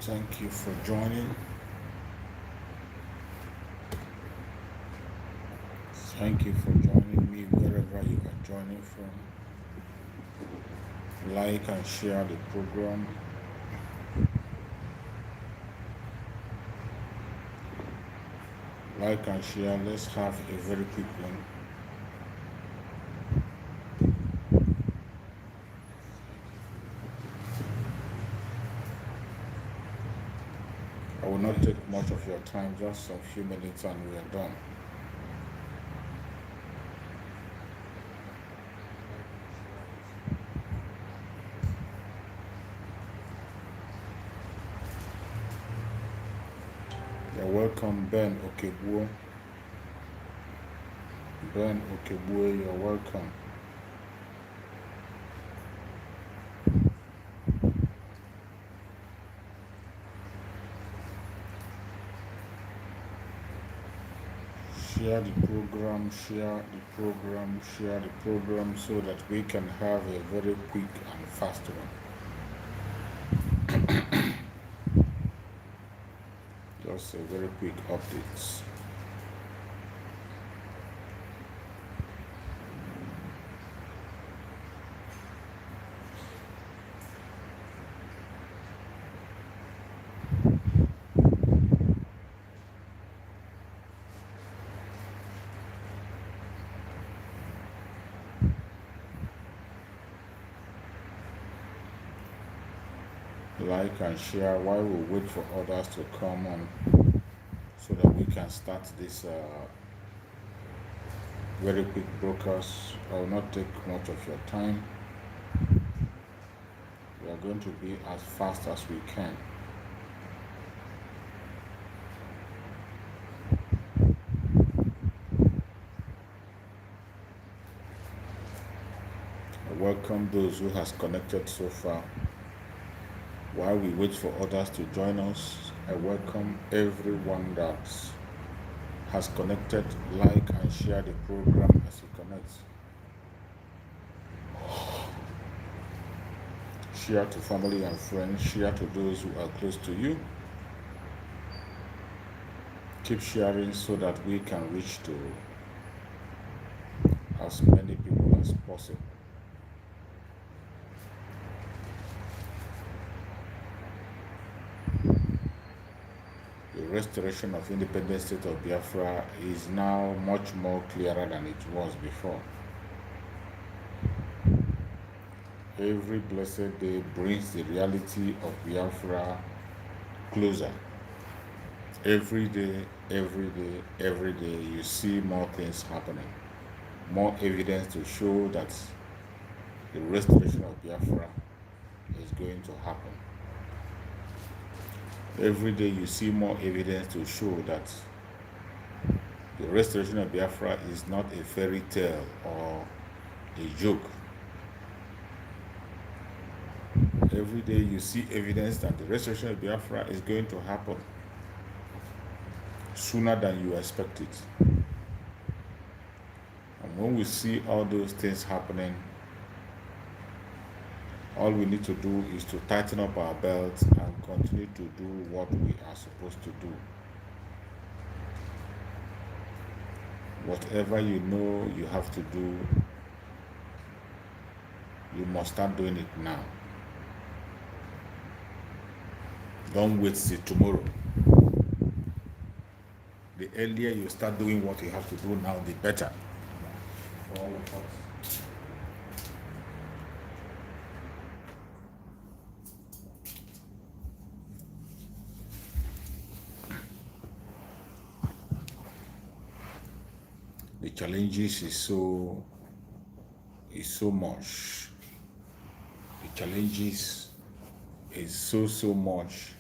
Thank you for joining. Thank you for joining me wherever you are joining from. Like and share the program. Like and share. Let's have a very quick one. I will not take much of your time, just a few minutes and we are done. You're welcome, Ben Okebuo. Ben Okebuo, you're welcome. Share the program, share the program, share the program so that we can have a very quick and fast one. Just a very quick updates. Like and share while we wait for others to come on so that we can start this very quick broadcast. I will not take much of your time. We are going to be as fast as we can. I welcome those who has connected so far. While we wait for others to join us, I welcome everyone that has connected. Like and share the program as you connect. Share to family and friends. Share to those who are close to you. Keep sharing so that we can reach to as many people as possible. The restoration of independent state of Biafra is now much more clearer than it was before. Every blessed day brings the reality of Biafra closer. Every day, you see more things happening. More evidence to show that the restoration of Biafra is going to happen. Every day you see more evidence to show that the restoration of Biafra is not a fairy tale or a joke. Every day you see evidence that the restoration of Biafra is going to happen sooner than you expect it. And when we see all those things happening, all we need to do is to tighten up our belts and continue to do what we are supposed to do. Whatever you know you have to do, you must start doing it now. Don't wait till tomorrow. The earlier you start doing what you have to do now, the better for all of us. The challenges is so much. The challenges is so much.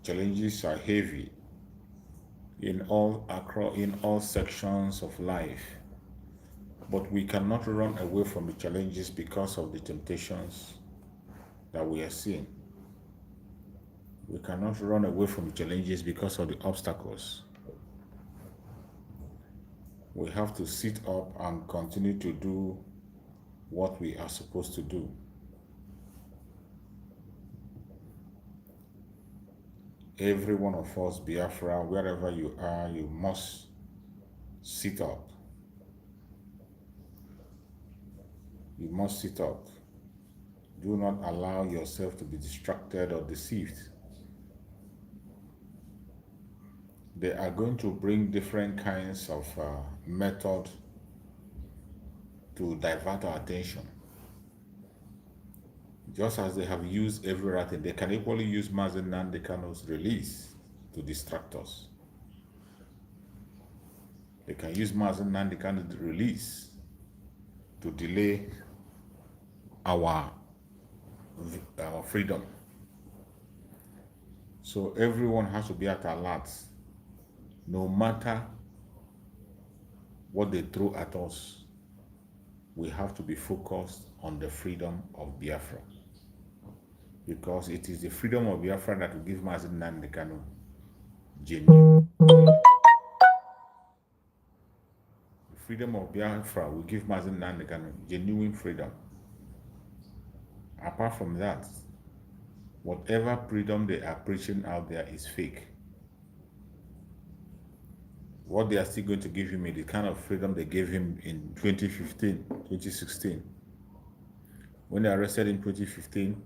Challenges are heavy in all sections of life. But we cannot run away from the challenges because of the temptations that we are seeing. We cannot run away from the challenges because of the obstacles. We have to sit up and continue to do what we are supposed to do. Every one of us, Biafra, wherever you are, you must sit up. You must sit up. Do not allow yourself to be distracted or deceived. They are going to bring different kinds of method to divert our attention. Just as they have used every right, they can equally use Mazen Nandekano's release to distract us. They can use Mazen Nandekano's release to delay our freedom. So everyone has to be at alert, no matter what they throw at us. We have to be focused on the freedom of Biafra, because it is the freedom of Biafra that will give Mazen Nandekano genuine. The freedom of Biafra will give Mazen Nandekano genuine freedom. Apart from that, whatever freedom they are preaching out there is fake. What they are still going to give him is the kind of freedom they gave him in 2015, 2016. When they arrested him in 2015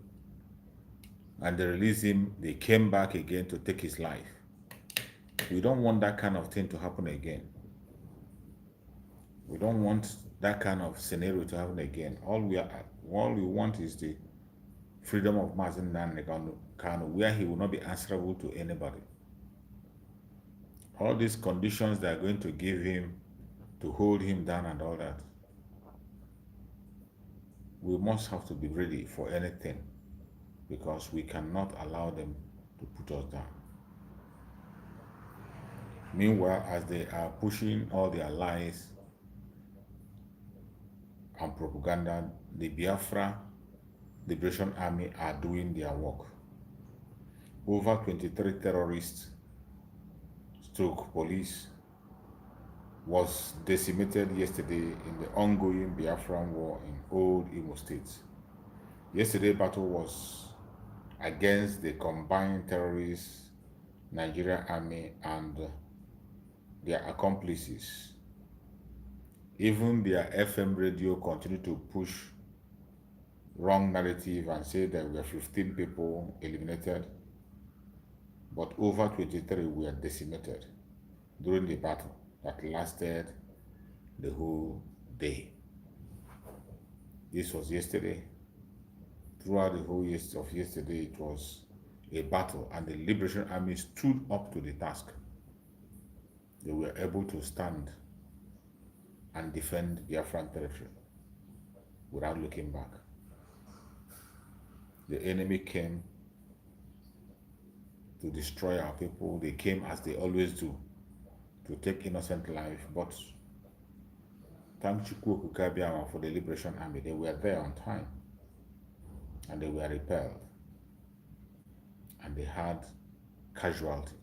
and they released him, they came back again to take his life. We don't want that kind of thing to happen again. We don't want that kind of scenario to happen again. All we want is the freedom of Mazen Nandekano, where he will not be answerable to anybody. All these conditions they are going to give him to hold him down and all that, we must have to be ready for anything, because we cannot allow them to put us down. Meanwhile, as they are pushing all their lies and propaganda, the Biafra Liberation Army are doing their work. Over 23 terrorists stroke police was decimated yesterday in the ongoing Biafran war in Old Imo State. Yesterday's battle was against the combined terrorists, Nigerian army, and their accomplices. Even their FM radio continued to push wrong narrative and say there were 15 people eliminated, but over 23 were decimated during the battle that lasted the whole day. This was yesterday. Throughout the whole of yesterday, it was a battle, and the Liberation Army stood up to the task. They were able to stand and defend Biafran territory without looking back. The enemy came to destroy our people. They came, as they always do, to take innocent life, but thank Chukwu Kukabiama for the Liberation Army. They were there on time, and they were repelled, and they had casualty.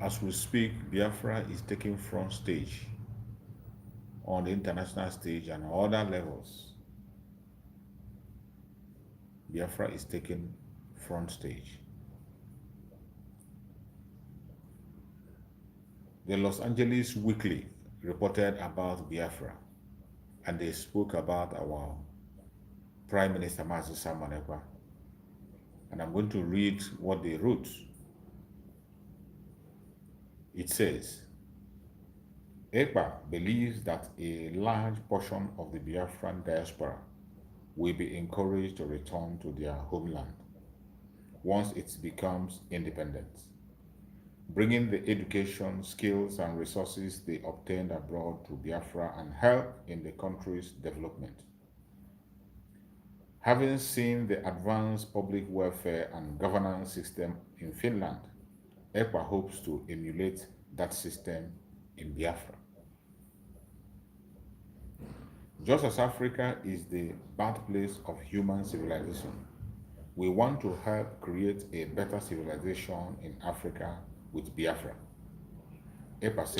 As we speak, Biafra is taking front stage on the international stage and other levels. Biafra is taking front stage. The Los Angeles Weekly reported about Biafra, and they spoke about our Prime Minister Mazi Samanekwa. And I'm going to read what they wrote. It says, ECPA believes that a large portion of the Biafran diaspora will be encouraged to return to their homeland once it becomes independent, bringing the education, skills, and resources they obtained abroad to Biafra and help in the country's development. Having seen the advanced public welfare and governance system in Finland, ECPA hopes to emulate that system in Biafra. Just as Africa is the birthplace of human civilization, we want to help create a better civilization in Africa with Biafra. ECPA says,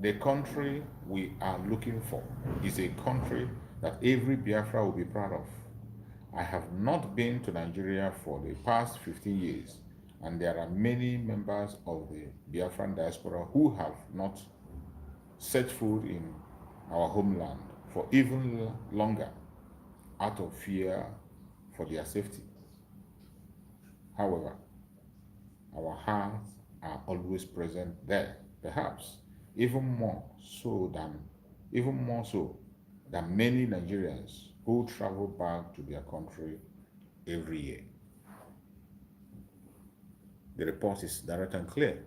the country we are looking for is a country that every Biafra will be proud of, I have not been to Nigeria for the past 15 years, and there are many members of the Biafran diaspora who have not set foot in our homeland for even longer out of fear for their safety. However, our hearts are always present there, perhaps even more so than many Nigerians who travel back to their country every year. The report is direct and clear.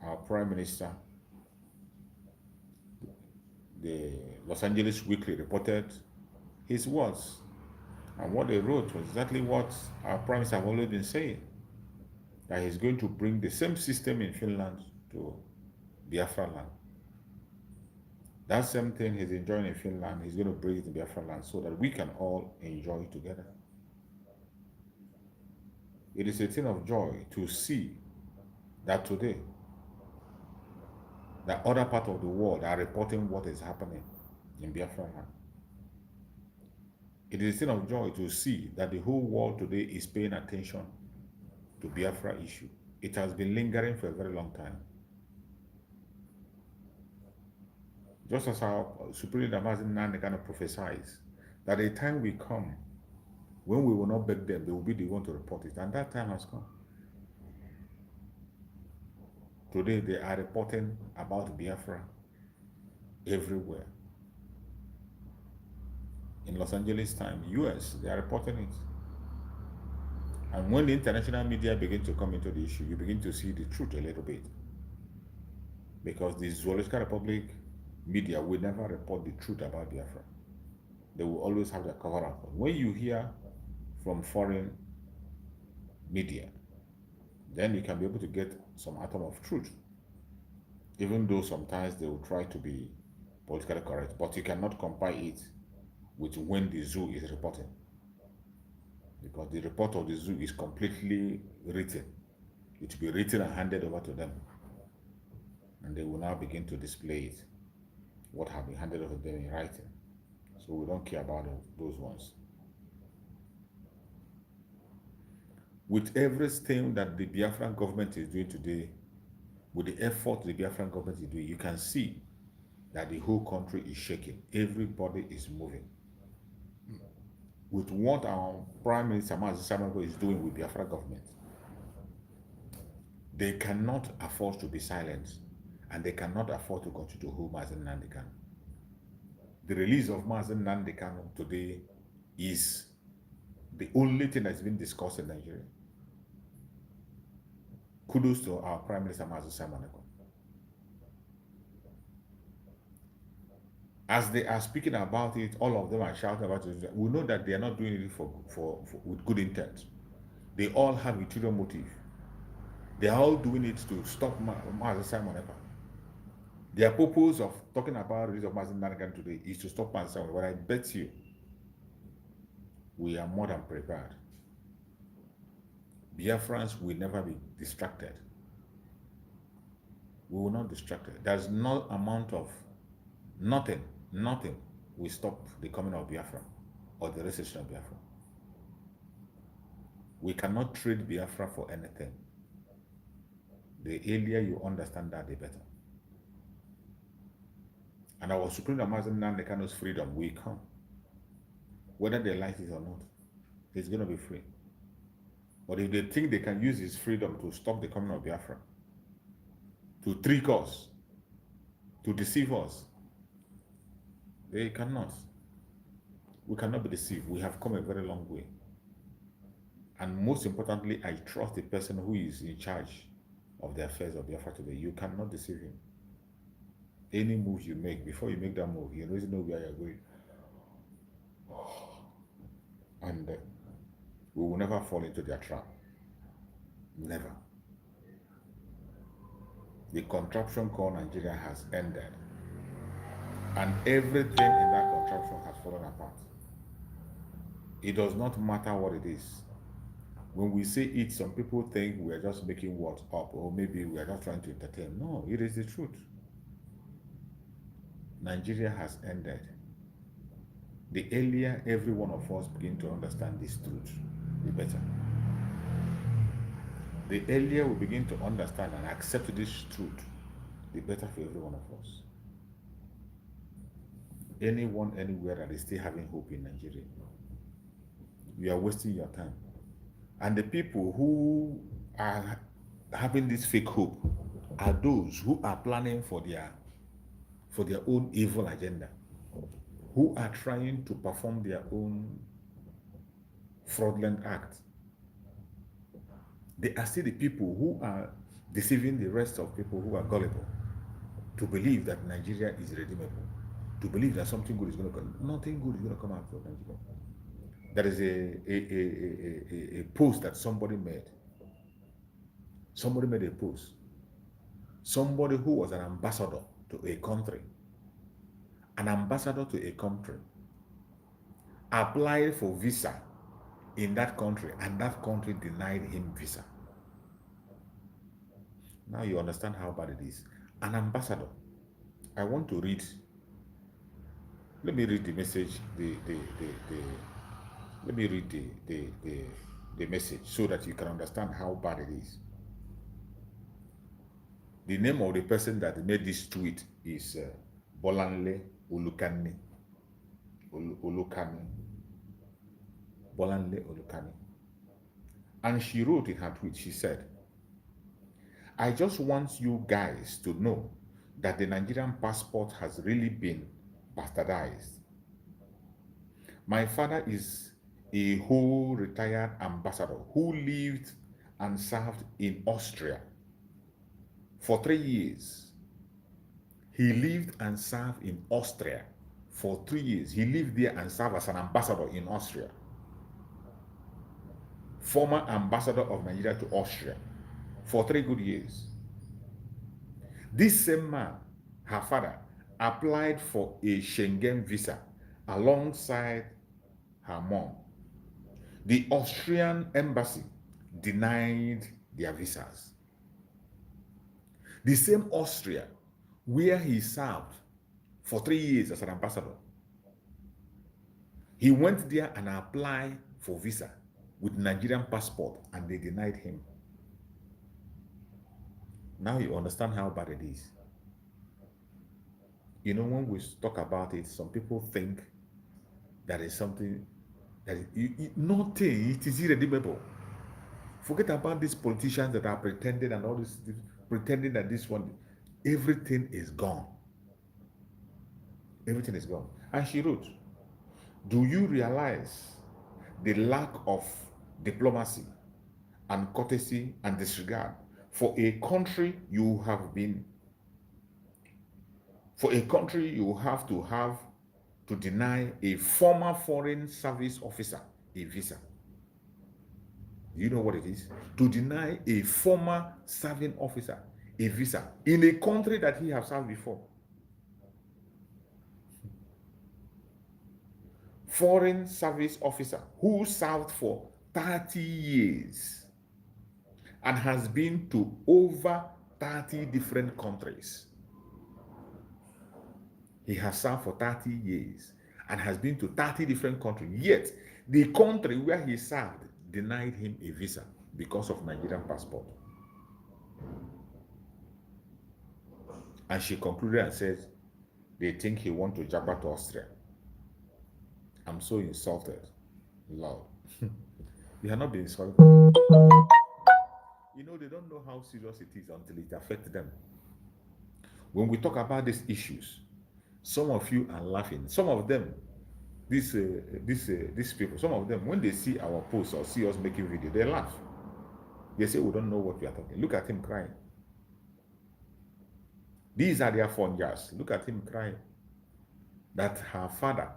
Our Prime Minister, the Los Angeles Weekly, reported his words. And what they wrote was exactly what our Prime Minister have always been saying, that he's going to bring the same system in Finland to Biafra land. That same thing he's enjoying in Finland, he's going to bring it to Biafra land so that we can all enjoy it together. It is a thing of joy to see that today, the other part of the world are reporting what is happening in Biafra land. It is a thing of joy to see that the whole world today is paying attention to Biafra issue. It has been lingering for a very long time. Just as our Supreme Damazin Nandi kind of prophesies that a time will come when we will not beg them, they will be the one to report it. And that time has come. Today they are reporting about Biafra everywhere. In Los Angeles Times, US, they are reporting it. And when the international media begin to come into the issue, you begin to see the truth a little bit. Because the Zoological Republic media will never report the truth about Biafra. They will always have their cover up. When you hear from foreign media, then you can be able to get some atom of truth. Even though sometimes they will try to be politically correct, but you cannot compare it with when the zoo is reporting. Because the report of the zoo is completely written. It will be written and handed over to them. And they will now begin to display it, what have been handed over to them in writing. So we don't care about those ones. With everything that the Biafran government is doing today, with the effort the Biafran government is doing, you can see that the whole country is shaking. Everybody is moving. With what our Prime Minister Mazi is doing with Biafra government, they cannot afford to be silent, and they cannot afford to continue to hold Mazi Nnamdi Kanu. The release of Mazi Nnamdi Kanu today is the only thing that's been discussed in Nigeria. Kudos to our Prime Minister Mazi Simon Ekpa. As they are speaking about it, all of them are shouting about it. We know that they are not doing it with good intent. They all have ulterior motive. They are all doing it to stop Mazi Simon Ekpa. Their purpose of talking about the release of Mazi Nnamdi Kanu today is to stop Mazi Simon Ekpa. But I bet you, we are more than prepared. Biafrans will never be distracted. We will not distract it. There's no amount of nothing will stop the coming of Biafra or the restoration of Biafra. We cannot trade Biafra for anything. The earlier you understand that, the better. And our Supreme Mazi Nnamdi Kanu's freedom will come. Whether they like it or not, he's going to be free. But if they think they can use his freedom to stop the coming of Biafra, to trick us, to deceive us, they cannot. We cannot be deceived. We have come a very long way. And most importantly, I trust the person who is in charge of the affairs of Biafra today. You cannot deceive him. Any move you make, before you make that move, you always know where you're going. And we will never fall into their trap. Never. The contraption called Nigeria has ended. And everything in that contraption has fallen apart. It does not matter what it is. When we say it, some people think we are just making words up, or maybe we are just trying to entertain. No, it is the truth. Nigeria has ended. The earlier every one of us begin to understand this truth, the better. The earlier we begin to understand and accept this truth, the better for every one of us. Anyone, anywhere that is still having hope in Nigeria, you are wasting your time. And the people who are having this fake hope are those who are planning for their own evil agenda, who are trying to perform their own fraudulent act. They are still the people who are deceiving the rest of people who are gullible to believe that Nigeria is redeemable, to believe that something good is going to come. Nothing good is going to come out of Nigeria. There is a post that somebody made. Somebody made a post. Somebody who was an ambassador to a country, applied for visa in that country, and that country denied him visa. Now you understand how bad it is. An ambassador. I want to read. Let me read the message. Let me read the message so that you can understand how bad it is. The name of the person that made this tweet is Bolanle Olukani. Bolanle Olukani. And she wrote in her tweet, she said, I just want you guys to know that the Nigerian passport has really been bastardized. My father is a whole retired ambassador who lived and served in Austria for 3 years. He lived and served in Austria for 3 years. He lived there and served as an ambassador in Austria. Former ambassador of Nigeria to Austria for 3 good years. This same man, her father, applied for a Schengen visa alongside her mom. The Austrian embassy denied their visas. The same Austria where he served for 3 years as an ambassador. He went there and applied for visa with Nigerian passport, and they denied him. Now you understand how bad it is. You know, when we talk about it, some people think that is something that nothing, it is irredeemable. Forget about these politicians that are pretending and all this, pretending that this one, everything is gone. Everything is gone. And she wrote, do you realize the lack of diplomacy and courtesy and disregard for a country you have to deny a former foreign service officer a visa? Do you know what it is? To deny a former serving officer a visa in a country that he has served before. Foreign service officer who served for 30 years and has been to over 30 different countries. He has served for 30 years and has been to 30 different countries. Yet, the country where he served denied him a visa because of Nigerian passport. And she concluded and said, they think he wants to jump back to Austria. I'm so insulted. Lord. You have not been insulted. You know, they don't know how serious it is until it affects them. When we talk about these issues, some of you are laughing. Some of them, these people, some of them, when they see our posts or see us making video, they laugh. They say, we don't know what we are talking. Look at him crying. These are their fun jars. Look at him crying. That her father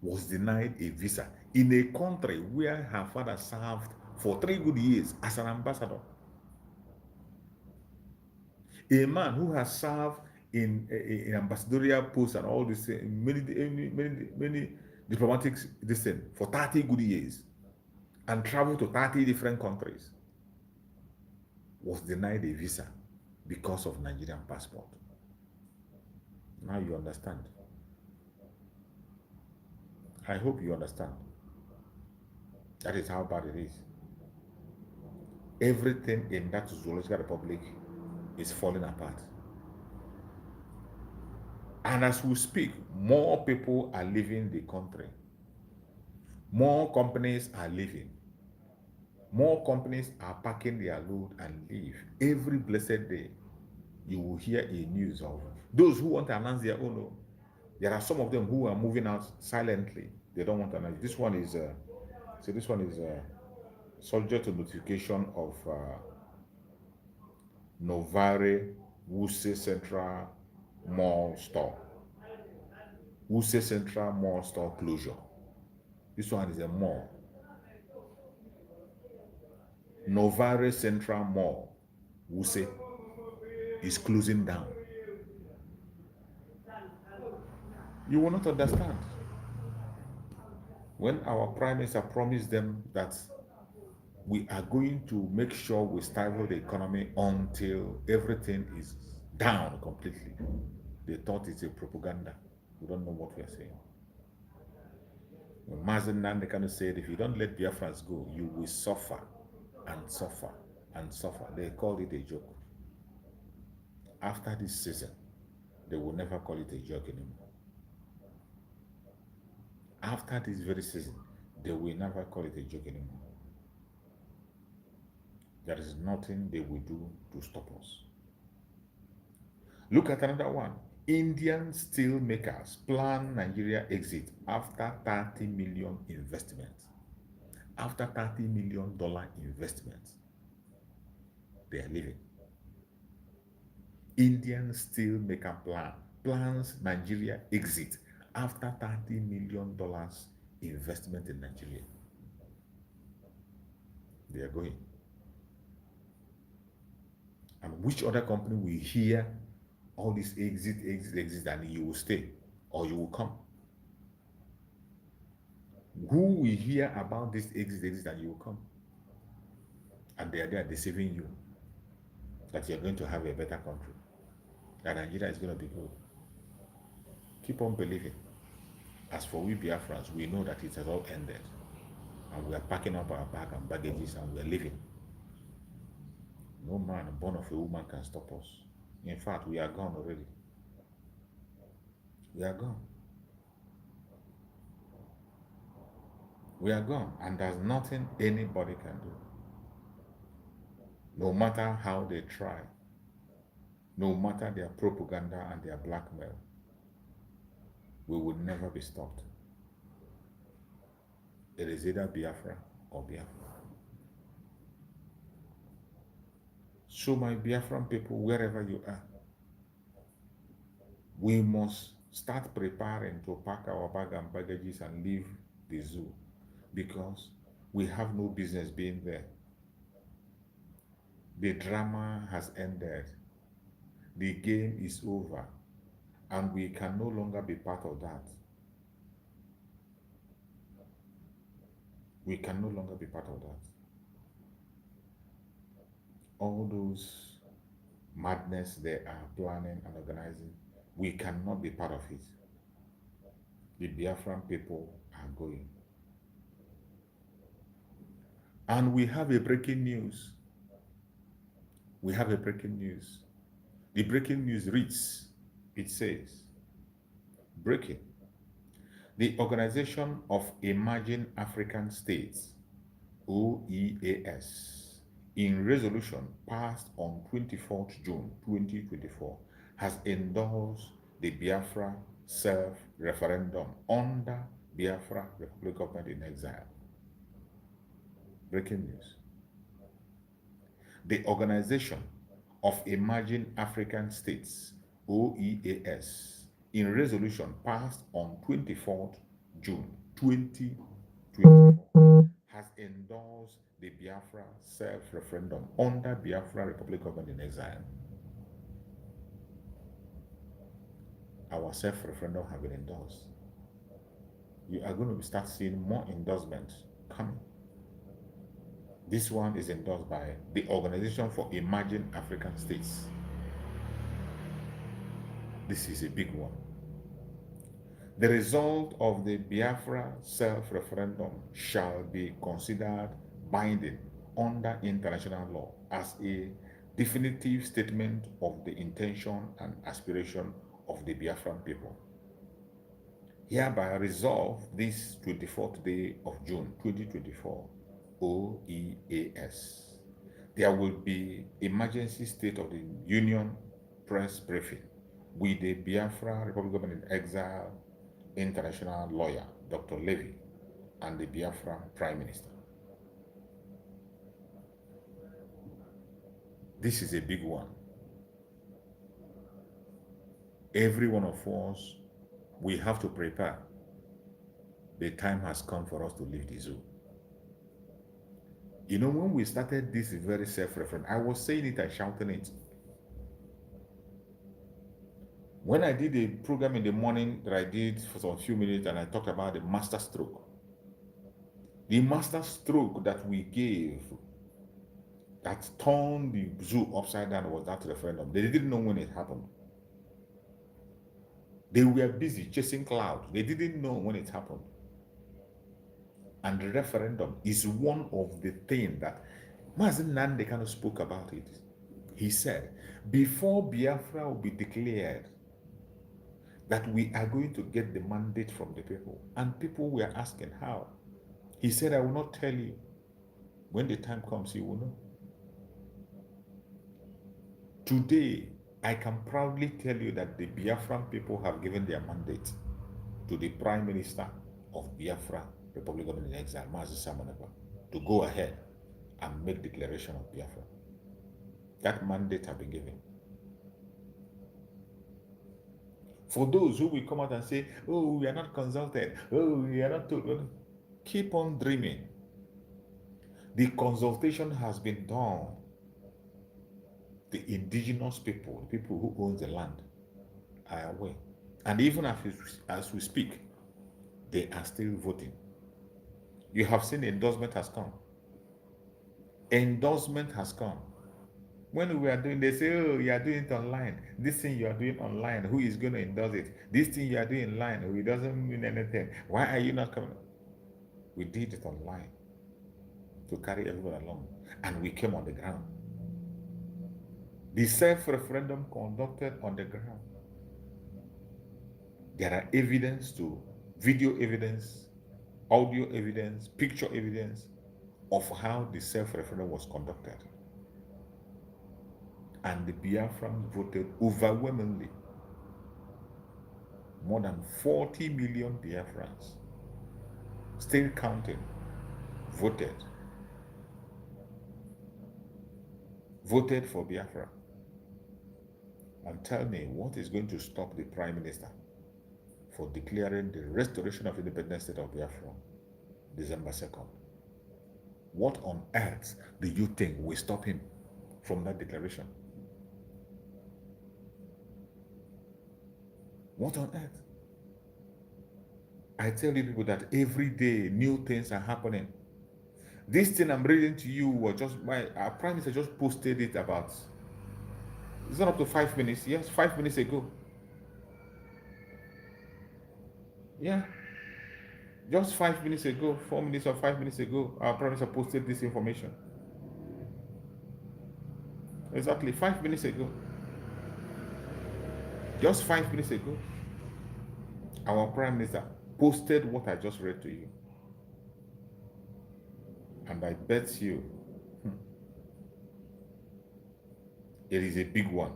was denied a visa in a country where her father served for 3 good years as an ambassador. A man who has served in ambassadorial posts and all this, many diplomatic distance for 30 good years and traveled to 30 different countries, was denied a visa because of Nigerian passport. Now you understand. I hope you understand. That is how bad it is. Everything in that zoological republic is falling apart. And as we speak, more people are leaving the country. More companies are leaving. More companies are packing their load and leave. Every blessed day, you will hear a news of those who want to announce their own. There are some of them who are moving out silently. They don't want to announce. This one is subject to notification of Novare Wuse Central Mall store. Wuse Central Mall store closure. This one is a mall. Novare Central Mall, Wuse, is closing down. You will not understand. When our prime minister promised them that we are going to make sure we stifle the economy until everything is down completely, they thought it's a propaganda. We don't know what we are saying. When Mazen Nandekano said, if you don't let Biafrans go, you will suffer and suffer and suffer. They called it a joke. After this season, they will never call it a joke anymore. After this very season, they will never call it a joke anymore. There is nothing they will do to stop us. Look at another one. Indian steel makers plan Nigeria exit after 30 million investment. After $30 million investment, they are leaving. Indian steel maker plans Nigeria exit after $30 million investment in Nigeria. They are going. And which other company will hear all this exit, and you will stay or you will come? Who will hear about this exit, and you will come? And they are there deceiving you that you're going to have a better country, that Nigeria is going to be good. Keep on believing. As for we Biafrans, we know that it has all ended. And we are packing up our bag and baggages and we are leaving. No man born of a woman can stop us. In fact, we are gone already. We are gone. We are gone, and there's nothing anybody can do. No matter how they try, no matter their propaganda and their blackmail, we will never be stopped. It is either Biafra or Biafra. So my Biafran people, wherever you are, we must start preparing to pack our bag and baggages and leave the zoo, because we have no business being there. The drama has ended. The game is over, and we can no longer be part of that. We can no longer be part of that. All those madness they are planning and organizing, we cannot be part of it. The Biafran people are going. And we have a breaking news. We have a breaking news. The breaking news reads, it says, breaking. The Organization of Emerging African States, OEAS, in resolution passed on 24th June 2024, has endorsed the Biafra self-referendum under Biafra Republic Government in Exile. Breaking news. The Organization of Emerging African States, OEAS, in resolution passed on 24th June 2024, has endorsed the Biafra self-referendum under Biafra Republic Government in Exile. Our self-referendum have been endorsed. You are going to start seeing more endorsements coming. This one is endorsed by the Organization for Emerging African States. This is a big one. The result of the Biafra self-referendum shall be considered binding under international law as a definitive statement of the intention and aspiration of the Biafran people. Hereby resolve this 24th day of June 2024, OEAS. There will be emergency state of the Union press briefing with the Biafra Republic Government in Exile international lawyer, Dr. Levy, and the Biafra Prime Minister. This is a big one. Every one of us, we have to prepare. The time has come for us to leave the zoo. You know, when we started this very self-referent, I was saying it and shouting it. When I did a program in the morning that I did for some few minutes and I talked about the master stroke, the master stroke that we gave that turned the zoo upside down was that referendum. They didn't know when it happened. They were busy chasing clouds. They didn't know when it happened. And the referendum is one of the things that Mazen Nande kind of spoke about it. He said, before Biafra will be declared, that we are going to get the mandate from the people. And people were asking how. He said, I will not tell you. When the time comes, you will know. Today, I can proudly tell you that the Biafran people have given their mandate to the Prime Minister of Biafra, Republic of Exile, Mazi Samoneba, to go ahead and make declaration of Biafra. That mandate has been given. For those who will come out and say, oh, we are not consulted, oh, we are not told, keep on dreaming. The consultation has been done. The indigenous people, the people who own the land, are aware. And even as we speak, they are still voting. You have seen endorsement has come. Endorsement has come. When we are doing, they say, oh, you are doing it online. This thing you are doing online, who is going to endorse it? This thing you are doing online, it doesn't mean anything. Why are you not coming? We did it online to carry everyone along. And we came on the ground. The self-referendum conducted on the ground. There are evidence to video evidence, audio evidence, picture evidence of how the self-referendum was conducted. And the Biafrans voted overwhelmingly. More than 40 million Biafrans, still counting, voted for Biafra. And tell me, what is going to stop the Prime Minister for declaring the restoration of independent state of Biafra December 2nd? What on earth do you think will stop him from that declaration? What on earth? I tell you people that every day new things are happening. This thing I'm reading to you was just our Prime Minister just posted it about, it's not up to 5 minutes. Yes, 5 minutes ago. Yeah. Just 5 minutes ago, 4 minutes or 5 minutes ago, our Prime Minister posted this information. Exactly, 5 minutes ago. Just 5 minutes ago, our Prime Minister posted what I just read to you. And I bet you, it is a big one.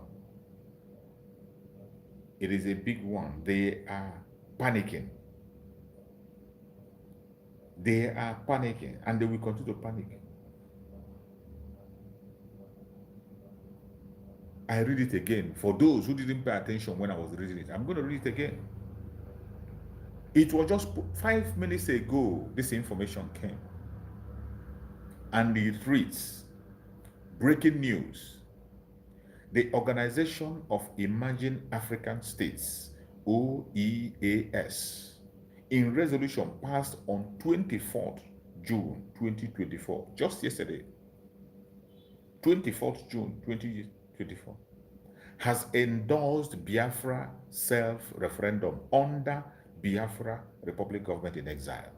It is a big one. They are panicking. They are panicking, and they will continue to panic. I read it again. For those who didn't pay attention when I was reading it, I'm going to read it again. It was just 5 minutes ago this information came. And it reads, breaking news. The Organization of Emerging African States, OEAS, in resolution passed on 24th June 2024, just yesterday, 24th June 2024, has endorsed Biafra self-referendum under Biafra Republic Government in Exile.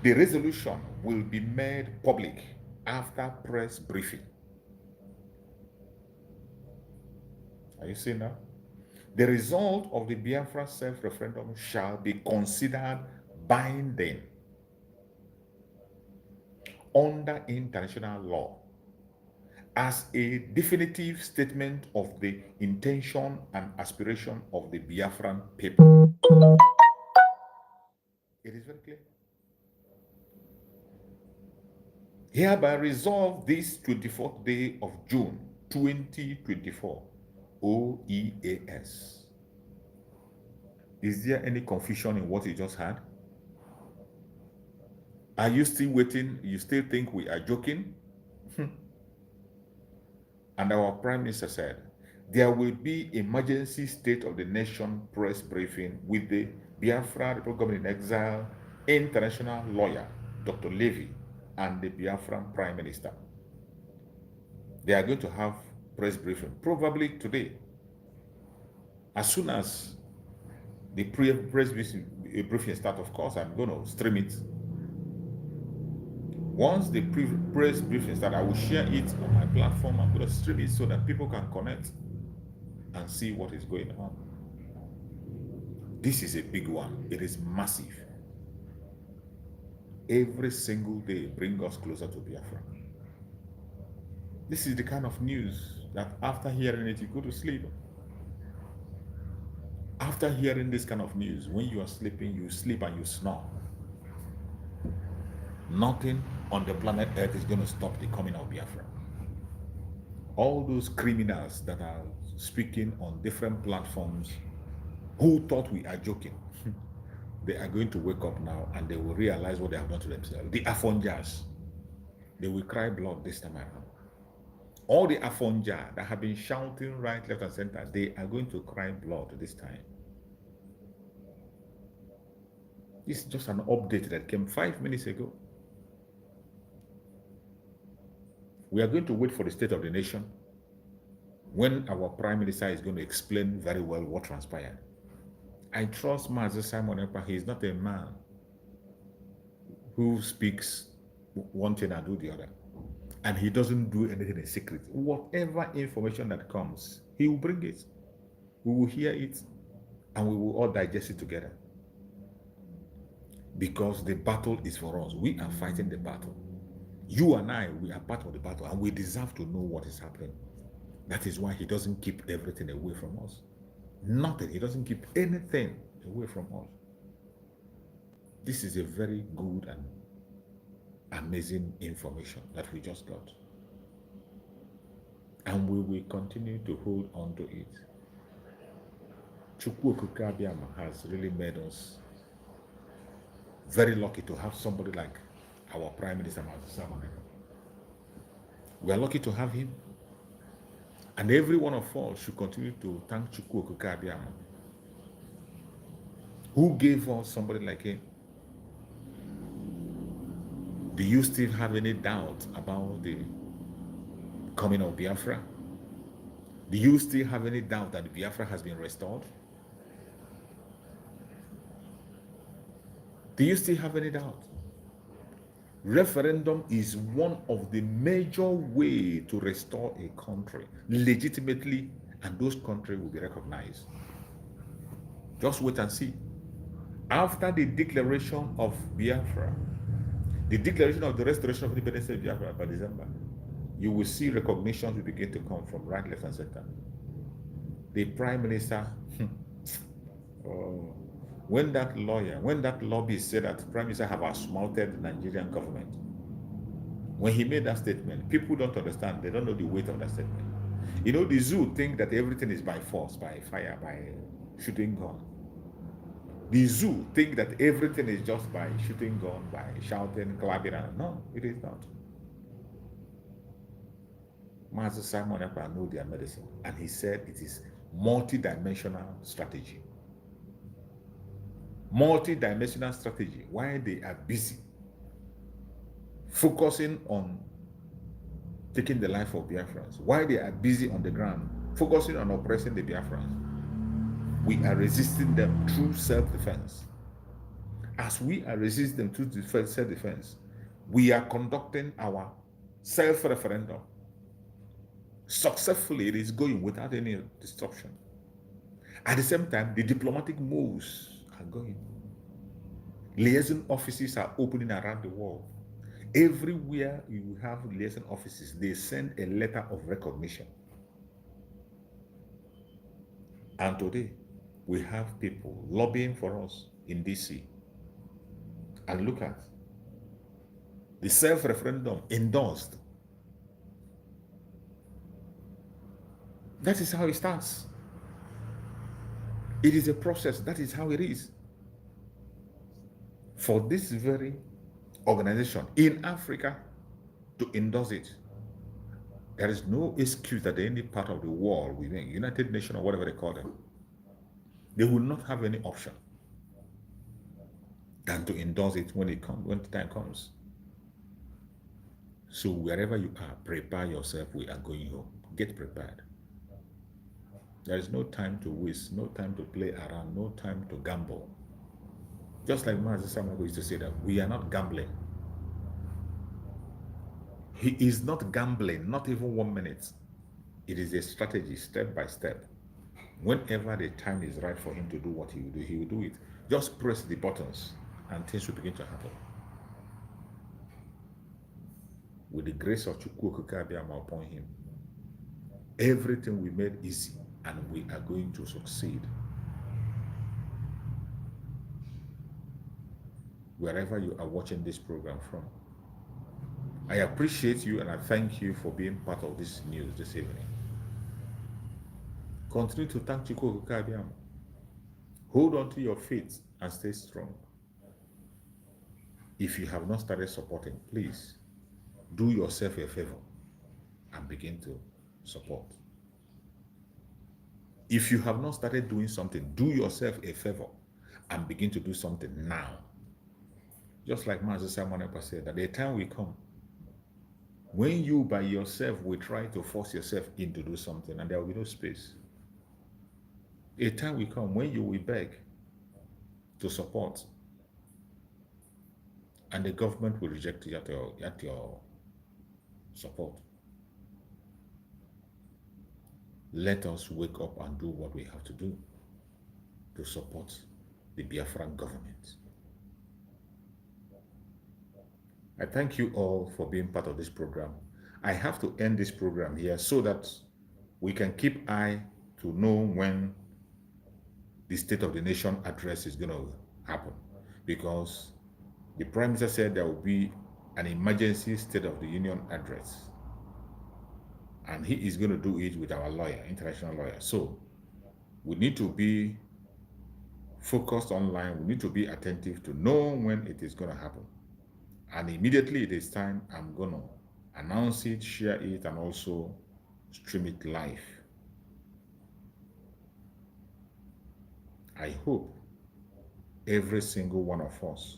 The resolution will be made public after press briefing. Are you seeing now? The result of the Biafra self-referendum shall be considered binding under international law as a definitive statement of the intention and aspiration of the Biafran people. It is very clear. Hereby resolve this 24th day of June 2024, OEAS. Is there any confusion in what you just had? Are you still waiting? You still think we are joking? And our Prime Minister said, there will be emergency state of the nation press briefing with the Biafra Republic Government in Exile international lawyer, Dr. Levy, and the Biafran Prime Minister. They are going to have press briefing, probably today. As soon as the press briefing starts, of course, I'm going to stream it. Once the press briefing starts, I will share it on my platform. I'm going to stream it so that people can connect and see what is going on. This is a big one. It is massive. Every single day brings us closer to Biafra. This is the kind of news that after hearing it, you go to sleep. After hearing this kind of news, when you are sleeping, you sleep and you snore. Nothing on the planet Earth is going to stop the coming of Biafra. All those criminals that are speaking on different platforms who thought we are joking, they are going to wake up now and they will realize what they have done to themselves. The Afonjas, they will cry blood this time around. All the Afonja that have been shouting right, left, and center, they are going to cry blood this time. This is just an update that came 5 minutes ago. We are going to wait for the state of the nation when our Prime Minister is going to explain very well what transpired. I trust Master Simon Ekpa. He is not a man who speaks one thing and do the other. And he doesn't do anything in secret. Whatever information that comes, he will bring it. We will hear it and we will all digest it together. Because the battle is for us. We are fighting the battle. You and I, we are part of the battle and we deserve to know what is happening. That is why he doesn't keep everything away from us. Nothing. He doesn't keep anything away from us. This is a very good and amazing information that we just got. And we will continue to hold on to it. Chukwu Okike Abiama has really made us very lucky to have somebody like our Prime Minister, we are lucky to have him. And every one of us should continue to thank Chukwu Okike Abiama, who gave us somebody like him. Do you still have any doubt about the coming of Biafra? Do you still have any doubt that Biafra has been restored? Do you still have any doubt? Referendum is one of the major ways to restore a country legitimately, and those countries will be recognized. Just wait and see. After the declaration of Biafra, the declaration of the restoration of the independence of Biafra by December, you will see recognition will begin to come from right, left, and center. The Prime Minister, when that lobbyist said that the Prime Minister have outsmarted the Nigerian government, when he made that statement, people don't understand. They don't know the weight of that statement. You know, the zoo think that everything is by force, by fire, by shooting gun. The zoo think that everything is just by shooting gun, by shouting, clapping. No, it is not. Master Simon Ekpa knows their medicine, and he said it is multi-dimensional strategy. Multi-dimensional strategy. While they are busy focusing on taking the life of Biafrans, while they are busy on the ground focusing on oppressing the Biafrans, We are resisting them through self-defense. As we are resisting them through self-defense, we are conducting our self-referendum. Successfully, it is going without any disruption. At the same time, the diplomatic moves are going. Liaison offices are opening around the world. Everywhere you have liaison offices, they send a letter of recognition. And today, we have people lobbying for us in DC. And look at the self-referendum endorsed. That is how it starts. It is a process. That is how it is. For this very organization in Africa to endorse it, there is no excuse that any part of the world, within United Nations or whatever they call them, they will not have any option than to endorse it when the time comes. So wherever you are, prepare yourself. We are going home. Get prepared. There is no time to waste, no time to play around, no time to gamble. Just like Master Samuel used to say that we are not gambling. He is not gambling, not even 1 minute. It is a strategy, step by step. Whenever the time is right for him to do what he will do it. Just press the buttons and things will begin to happen. With the grace of Chukwu Abiyama upon him, everything we made easy, and we are going to succeed. Wherever you are watching this program from, I appreciate you and I thank you for being part of this news this evening. Continue to thank Chukwu Abiyama. Hold on to your faith and stay strong. If you have not started supporting, please do yourself a favor and begin to support. If you have not started doing something, do yourself a favor and begin to do something now. Just like Master Simon said, that the time will come when you by yourself will try to force yourself in to do something and there will be no space. A time will come when you will beg to support and the government will reject you at your support. Let us wake up and do what we have to do to support the Biafra government. I thank you all for being part of this program. I have to end this program here so that we can keep eye to know when the State of the Nation address is going to happen, because the Prime Minister said there will be an emergency State of the Union address. And he is going to do it with our lawyer, international lawyer. So we need to be focused online. We need to be attentive to know when it is going to happen. And immediately it is time, I'm going to announce it, share it, and also stream it live. I hope every single one of us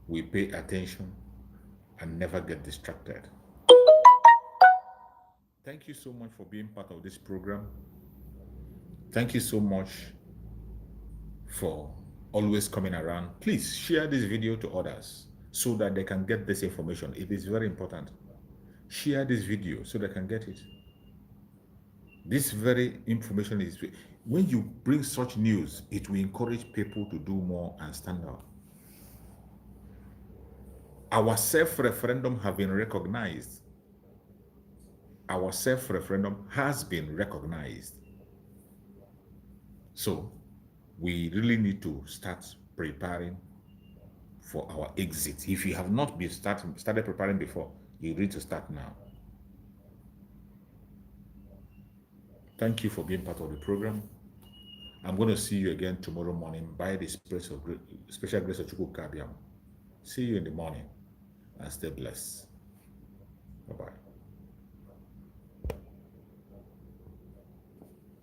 will pay attention and never get distracted. Thank you so much for being part of this program. Thank you so much for always coming around. Please share this video to others so that they can get this information. It is very important. Share this video so they can get it. This very information is, when you bring such news, it will encourage people to do more and stand out. Our self-referendum have been recognized. Our self-referendum has been recognized. So we really need to start preparing for our exit. If you have not been started preparing before, you need to start now. Thank you for being part of the program. I'm going to see you again tomorrow morning by the special grace of Chukwu Abiyama. See you in the morning and stay blessed. Bye-bye.